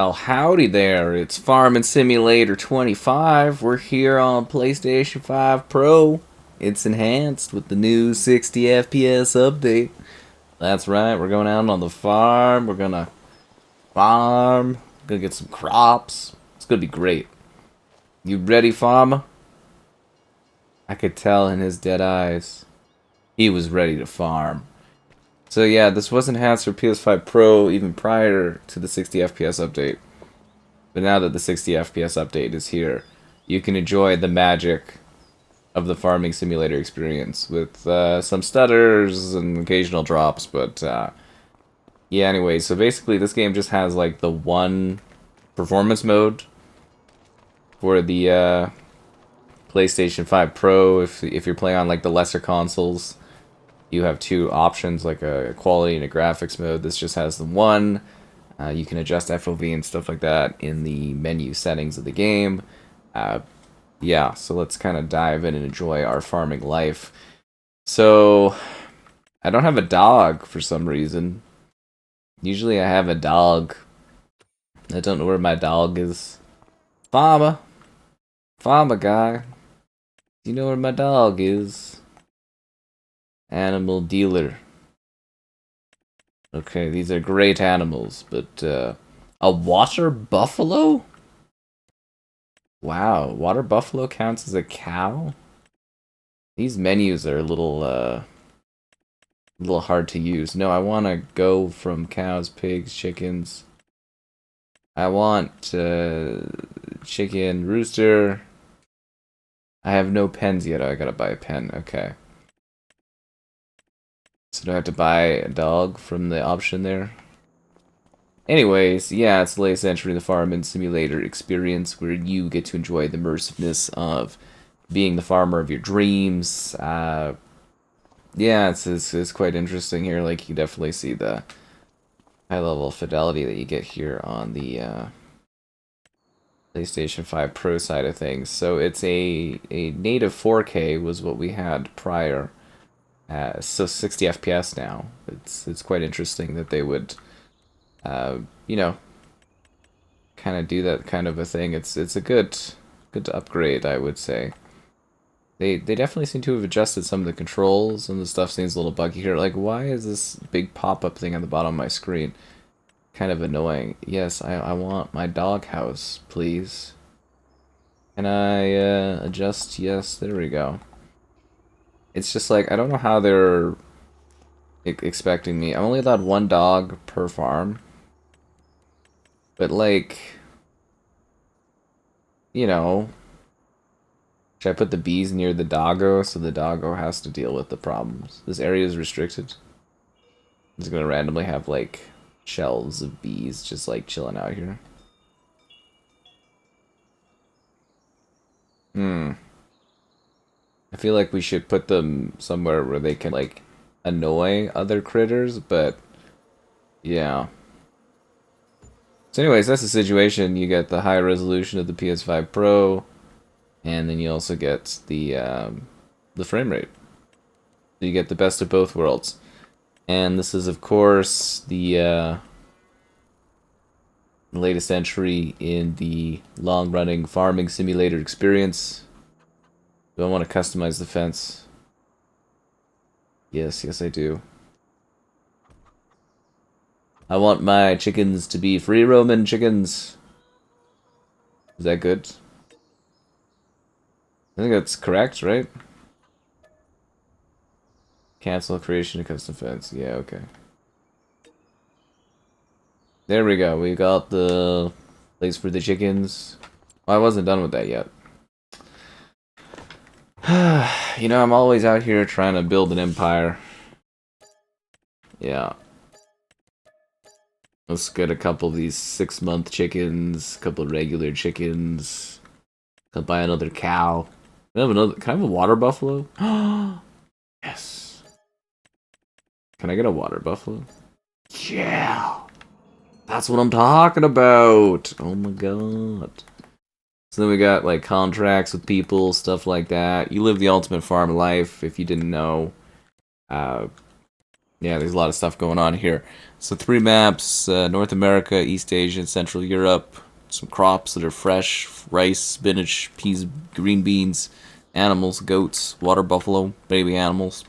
Well, howdy there. It's Farming Simulator 25. We're here on PlayStation 5 Pro. It's enhanced with the new 60 FPS update. That's right, we're going out on the farm. We're gonna farm. Gonna get some crops. It's gonna be great. You ready, farmer? I could tell in his dead eyes. He was ready to farm. So yeah, this was enhanced for PS5 Pro even prior to the 60 FPS update. But now that the 60 FPS update is here, you can enjoy the magic of the farming simulator experience with some stutters and occasional drops. But yeah, anyway, so basically this game just has like the one performance mode for the PlayStation 5 Pro. If you're playing on like the lesser consoles, you have two options, like a quality and a graphics mode. This just has the one. You can adjust FOV and stuff like that in the menu settings of the game. Yeah, so let's kind of dive in and enjoy our farming life. So, I don't have a dog for some reason. Usually I have a dog. I don't know where my dog is. Farmer! Farmer guy. Do you know where my dog is? Animal dealer. Okay, these are great animals, but a water buffalo? Wow, water buffalo counts as a cow? These menus are a little hard to use. No, I want to go from cows, pigs, chickens. I want chicken, rooster. I have no pens yet. Oh, I gotta buy a pen. Okay. So do I have to buy a dog from the option there? Anyways, yeah, it's the latest entry in the farming simulator experience where you get to enjoy the immersiveness of being the farmer of your dreams. Yeah, it's quite interesting here. Like, you definitely see the high level fidelity that you get here on the PlayStation 5 Pro side of things. So it's a native 4K was what we had prior. So 60 FPS now. It's quite interesting that they would, you know, kind of do that kind of a thing. It's a good upgrade, I would say. They definitely seem to have adjusted some of the controls, and the stuff seems a little buggy here. Like, why is this big pop-up thing on the bottom of my screen kind of annoying? Yes, I want my doghouse, please. Can I adjust? Yes, there we go. It's just like, I don't know how they're expecting me. I'm only allowed one dog per farm. But like, you know, should I put the bees near the doggo so the doggo has to deal with the problems? This area is restricted. It's gonna randomly have like shelves of bees just like chilling out here. I feel like we should put them somewhere where they can like annoy other critters, but yeah. So anyways, that's the situation. You get the high resolution of the PS5 Pro, and then you also get the frame rate. So you get the best of both worlds. And this is of course the latest entry in the long-running farming simulator experience. Do I want to customize the fence? Yes I do. I want my chickens to be free-roaming chickens. Is that good? I think that's correct, right? Cancel creation of custom fence. Yeah, okay. There we go. We got the place for the chickens. Oh, I wasn't done with that yet. You know, I'm always out here trying to build an empire. Yeah. Let's get a couple of these 6-month chickens, a couple of regular chickens. I'll buy another cow. Can I have a water buffalo? Yes. Can I get a water buffalo? Yeah. That's what I'm talking about. Oh my god. So then we got like contracts with people, stuff like that. You live the ultimate farm life if you didn't know. Yeah, there's a lot of stuff going on here. So 3 maps, North America, East Asia, and Central Europe. Some crops that are fresh, rice, spinach, peas, green beans, animals, goats, water buffalo, baby animals.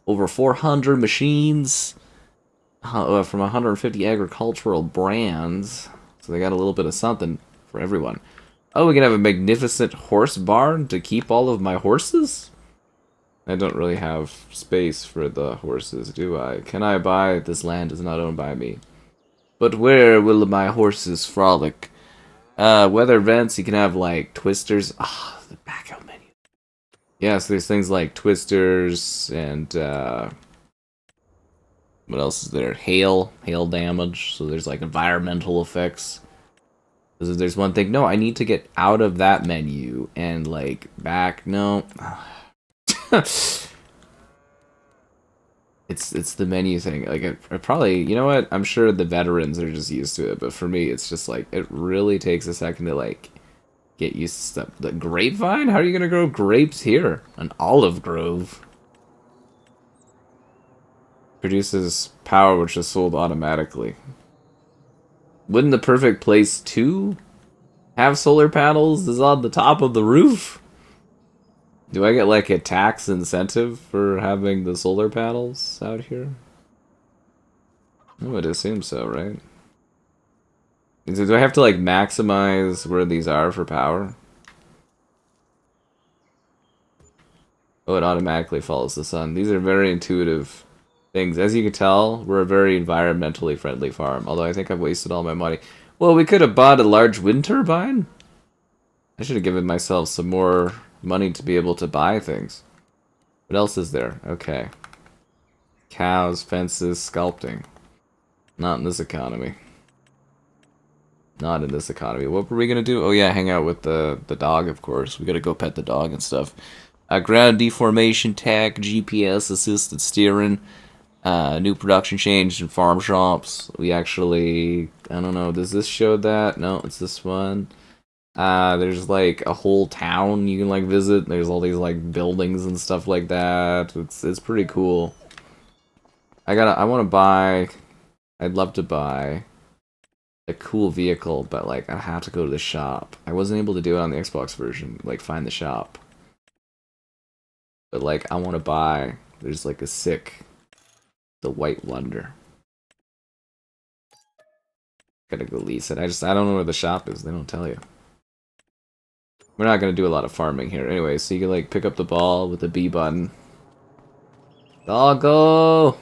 Over 400 machines from 150 agricultural brands. So they got a little bit of something for everyone. Oh, we can have a magnificent horse barn to keep all of my horses? I don't really have space for the horses, do I? Can I buy? This land is not owned by me. But where will my horses frolic? Weather events, you can have, like, twisters. Ah, the backup menu. Yeah, so there's things like twisters and, what else is there? Hail damage. So there's, like, environmental effects. There's one thing. No, I need to get out of that menu and, like, back. No. It's the menu thing. Like, I probably, you know what? I'm sure the veterans are just used to it, but for me, it's just like it really takes a second to like get used to stuff. The grapevine? How are you gonna grow grapes here? An olive grove produces power, which is sold automatically. Wouldn't the perfect place to have solar panels is on the top of the roof? Do I get, like, a tax incentive for having the solar panels out here? I would assume so, right? Do I have to, like, maximize where these are for power? Oh, it automatically follows the sun. These are very intuitive things. As you can tell, we're a very environmentally friendly farm, although I think I've wasted all my money. Well, we could have bought a large wind turbine. I should have given myself some more money to be able to buy things. What else is there? Okay. Cows, fences, sculpting. Not in this economy. Not in this economy. What were we gonna do? Oh yeah, hang out with the dog, of course. We gotta go pet the dog and stuff. Ground deformation tech, GPS assisted steering, new production change in farm shops. We actually, I don't know, does this show that? No, it's this one. There's like a whole town you can like visit. There's all these like buildings and stuff like that. It's pretty cool. I want to buy. I'd love to buy a cool vehicle, but like I have to go to the shop. I wasn't able to do it on the Xbox version. Like find the shop. But like I want to buy. There's like the White Wonder. Gotta go lease it. I don't know where the shop is. They don't tell you. We're not gonna do a lot of farming here. Anyway, so you can like pick up the ball with the B button. Doggo!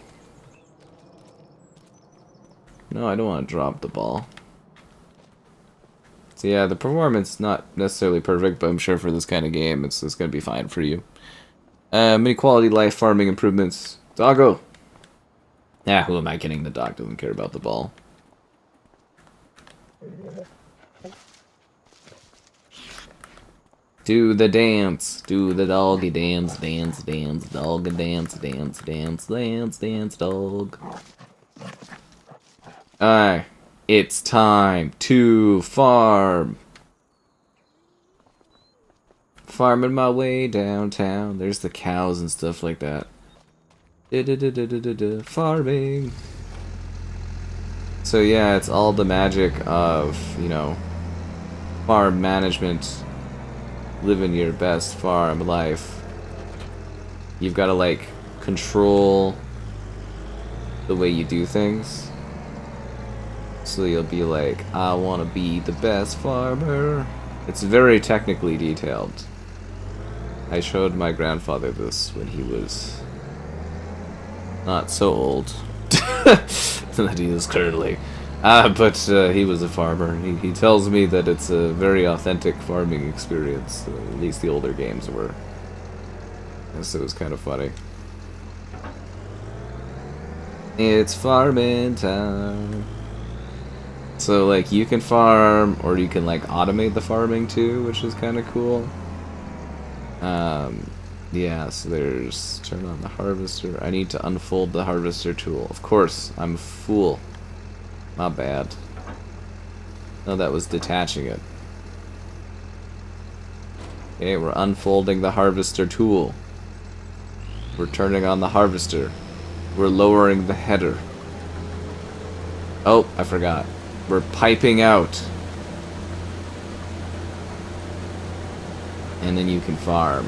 No, I don't want to drop the ball. So yeah, the performance not necessarily perfect, but I'm sure for this kind of game, it's gonna be fine for you. Many quality life farming improvements. Doggo! Yeah, who am I kidding? The dog doesn't care about the ball. Do the dance, do the doggy dance, dance, dance, dog and dance, dance, dance, dance, dance, dog. Alright, it's time to farm. Farming my way downtown. There's the cows and stuff like that. Farming. So yeah, it's all the magic of, you know, farm management. Living your best farm life. You've got to like control the way you do things. So you'll be like, I want to be the best farmer. It's very technically detailed. I showed my grandfather this when he was not so old that he is currently. But he was a farmer. He tells me that it's a very authentic farming experience. At least the older games were. And so it was kind of funny. It's farming time. So, like, you can farm, or you can, like, automate the farming, too, which is kind of cool. Yeah, so there's... Turn on the harvester. I need to unfold the harvester tool. Of course, I'm a fool. My bad. No, that was detaching it. Okay, we're unfolding the harvester tool. We're turning on the harvester. We're lowering the header. Oh, I forgot. We're piping out. And then you can farm.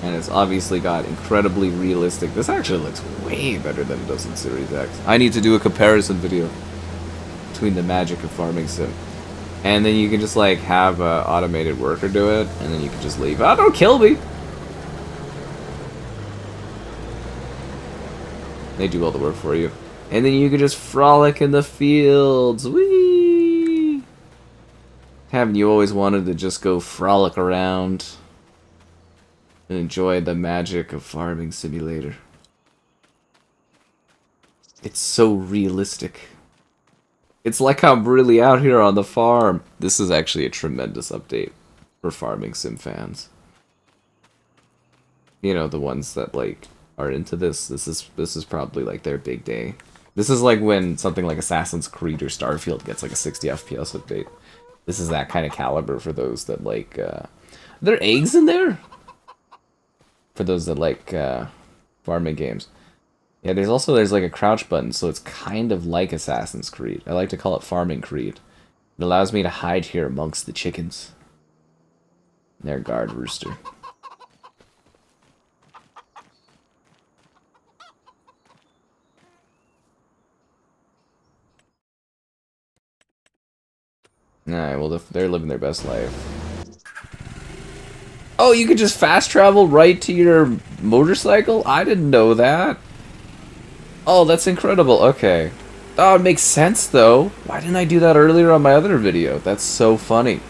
And it's obviously got incredibly realistic... This actually looks way better than it does in Series X. I need to do a comparison video between the magic of farming sim. And then you can just like have an automated worker do it, and then you can just leave. Oh, don't kill me! They do all the work for you. And then you can just frolic in the fields. Whee! Haven't you always wanted to just go frolic around and enjoy the magic of Farming Simulator? It's so realistic. It's like I'm really out here on the farm. This is actually a tremendous update for Farming Sim fans. You know, the ones that like are into this. This is probably like their big day. This is like when something like Assassin's Creed or Starfield gets like a 60 FPS update. This is that kind of caliber for those that like are there eggs in there? For those that like farming games. Yeah, there's like a crouch button, so it's kind of like Assassin's Creed. I like to call it Farming Creed. It allows me to hide here amongst the chickens. Their guard rooster. Alright, well, they're living their best life. Oh, you could just fast travel right to your motorcycle? I didn't know that. Oh, that's incredible. Okay. Oh, it makes sense, though. Why didn't I do that earlier on my other video? That's so funny.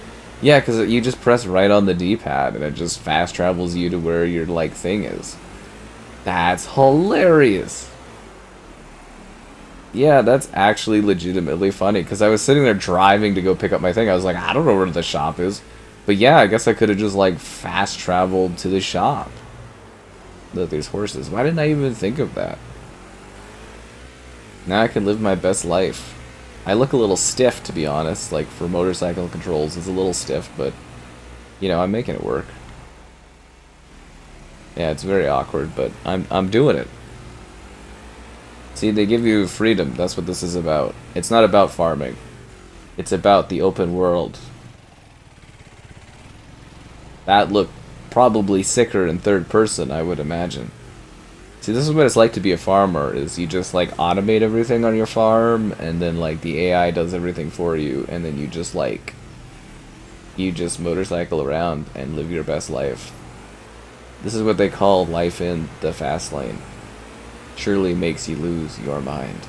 Yeah, because you just press right on the D-pad, and it just fast travels you to where your, like, thing is. That's hilarious. Yeah, that's actually legitimately funny, because I was sitting there driving to go pick up my thing. I was like, I don't know where the shop is. But yeah, I guess I could have just, like, fast traveled to the shop. Look, there's horses. Why didn't I even think of that? Now I can live my best life. I look a little stiff, to be honest. Like, for motorcycle controls, it's a little stiff, but, you know, I'm making it work. Yeah, it's very awkward, but I'm doing it. See, they give you freedom. That's what this is about. It's not about farming. It's about the open world. That looked probably sicker in third person, I would imagine. See, this is what it's like to be a farmer, is you just, like, automate everything on your farm, and then, like, the AI does everything for you, and then you just, like, you just motorcycle around and live your best life. This is what they call life in the fast lane. Surely makes you lose your mind.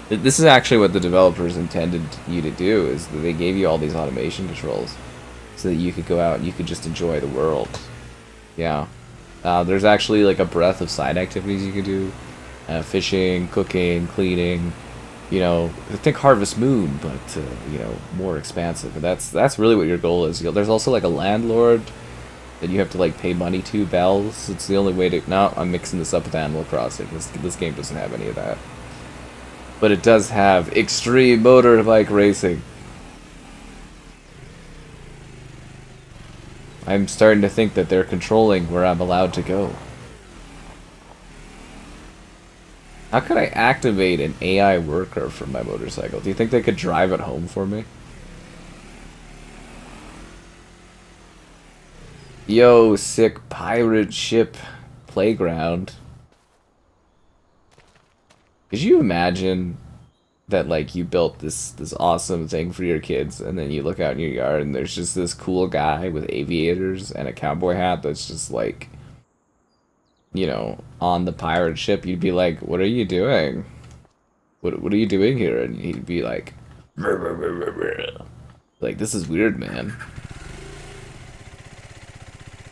This is actually what the developers intended you to do, is that they gave you all these automation controls, so that you could go out and you could just enjoy the world. Yeah. There's actually like a breadth of side activities you can do. Fishing, cooking, cleaning, you know, think Harvest Moon, but, you know, more expansive. And that's really what your goal is. There's also like a landlord that you have to like pay money to, bells. It's the only way to... No, I'm mixing this up with Animal Crossing. This game doesn't have any of that. But it does have extreme motorbike racing. I'm starting to think that they're controlling where I'm allowed to go. How could I activate an AI worker for my motorcycle? Do you think they could drive it home for me? Yo, sick pirate ship playground. Could you imagine that, like, you built this awesome thing for your kids, and then you look out in your yard and there's just this cool guy with aviators and a cowboy hat that's just like, you know, on the pirate ship? You'd be like, what are you doing? What are you doing here? And he'd be like, "Brr, brr, brr, brr, brr." Like, this is weird, man.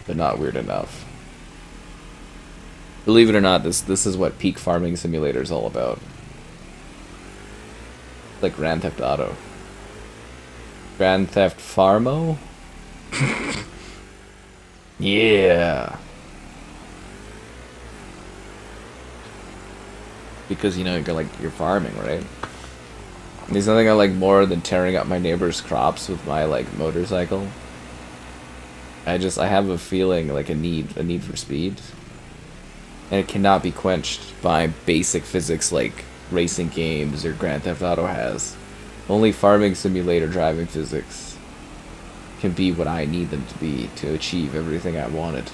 But not weird enough. Believe it or not, this is what peak farming simulator is all about. Like Grand Theft Auto. Grand Theft Farmo? Yeah. Because, you know, you're farming, right? There's nothing I like more than tearing up my neighbor's crops with my, like, motorcycle. I have a feeling, like, a need for speed. And it cannot be quenched by basic physics like racing games or Grand Theft Auto has. Only Farming Simulator driving physics can be what I need them to be to achieve everything I wanted.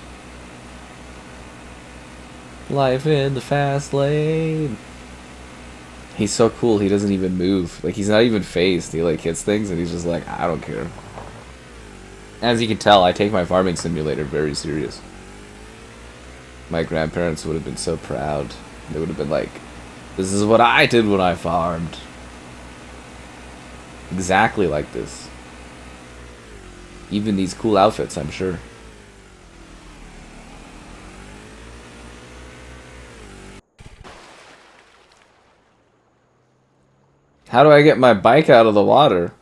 Life in the fast lane. He's so cool, he doesn't even move. Like, he's not even phased. He, like, hits things and he's just like, I don't care. As you can tell, I take my Farming Simulator very serious. My grandparents would have been so proud. They would have been like, this is what I did when I farmed. Exactly like this. Even these cool outfits, I'm sure. How do I get my bike out of the water?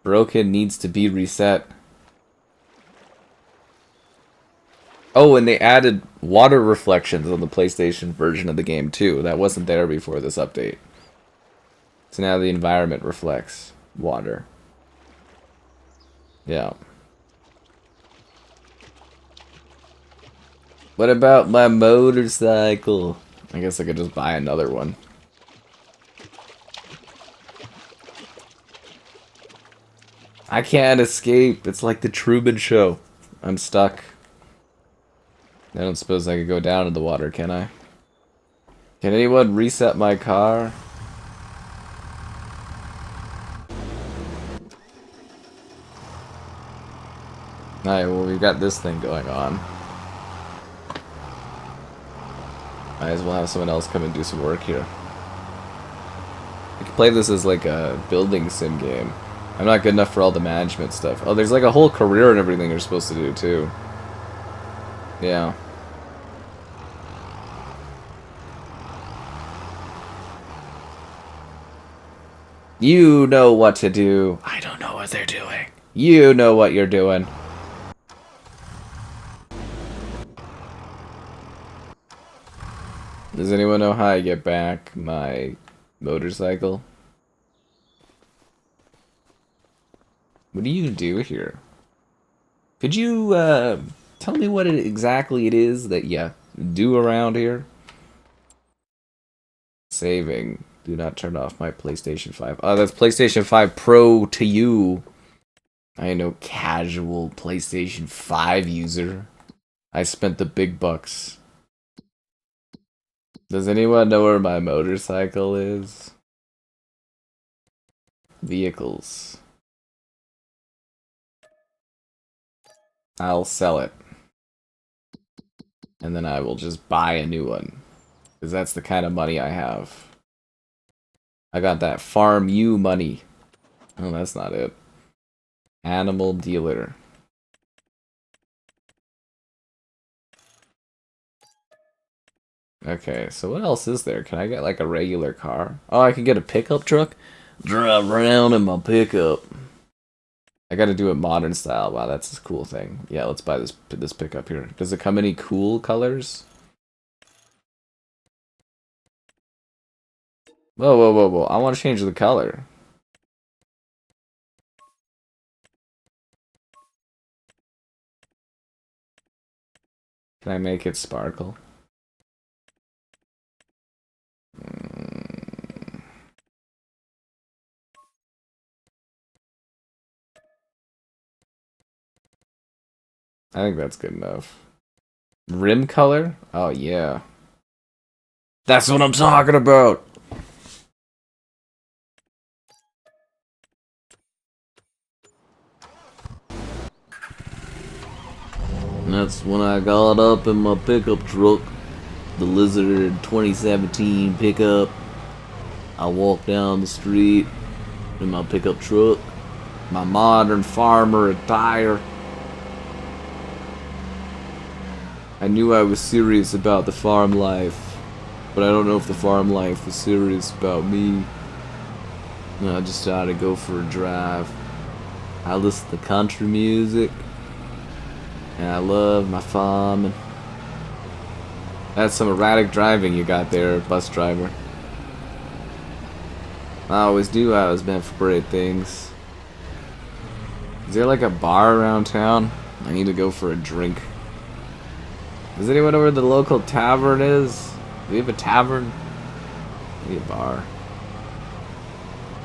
Broken, needs to be reset. Oh, and they added water reflections on the PlayStation version of the game too. That wasn't there before this update. So now the environment reflects water. Yeah. What about my motorcycle? I guess I could just buy another one. I can't escape. It's like the Truman Show. I'm stuck. I don't suppose I could go down in the water, can I? Can anyone reset my car? Alright, well, we've got this thing going on. Might as well have someone else come and do some work here. I could play this as like a building sim game. I'm not good enough for all the management stuff. Oh, there's like a whole career and everything you're supposed to do, too. Yeah. You know what to do. I don't know what they're doing. You know what you're doing. Does anyone know how I get back my motorcycle? What do you do here? Could you tell me what exactly it is that you do around here? Saving. Do not turn off my PlayStation 5. Oh, that's PlayStation 5 Pro to you. I am no casual PlayStation 5 user. I spent the big bucks. Does anyone know where my motorcycle is? Vehicles. I'll sell it. And then I will just buy a new one. Because that's the kind of money I have. I got that farm you money. Oh, that's not it. Animal dealer. Okay, so what else is there? Can I get like a regular car? Oh, I can get a pickup truck? Drive around in my pickup. I gotta do it modern style. Wow, that's a cool thing. Yeah, let's buy this pickup here. Does it come any cool colors? Whoa, whoa, whoa, whoa. I want to change the color. Can I make it sparkle? I think that's good enough. Rim color? Oh, yeah. That's what I'm talking about! That's when I got up in my pickup truck. The Lizard 2017 pickup. I walked down the street in my pickup truck. My modern farmer attire. I knew I was serious about the farm life, but I don't know if the farm life was serious about me. And I just decided to go for a drive. I listen to country music, and I love my farming. That's some erratic driving you got there, bus driver. I always knew I was meant for great things. Is there like a bar around town? I need to go for a drink. Does anyone know where the local tavern is? Do we have a tavern? Maybe a bar.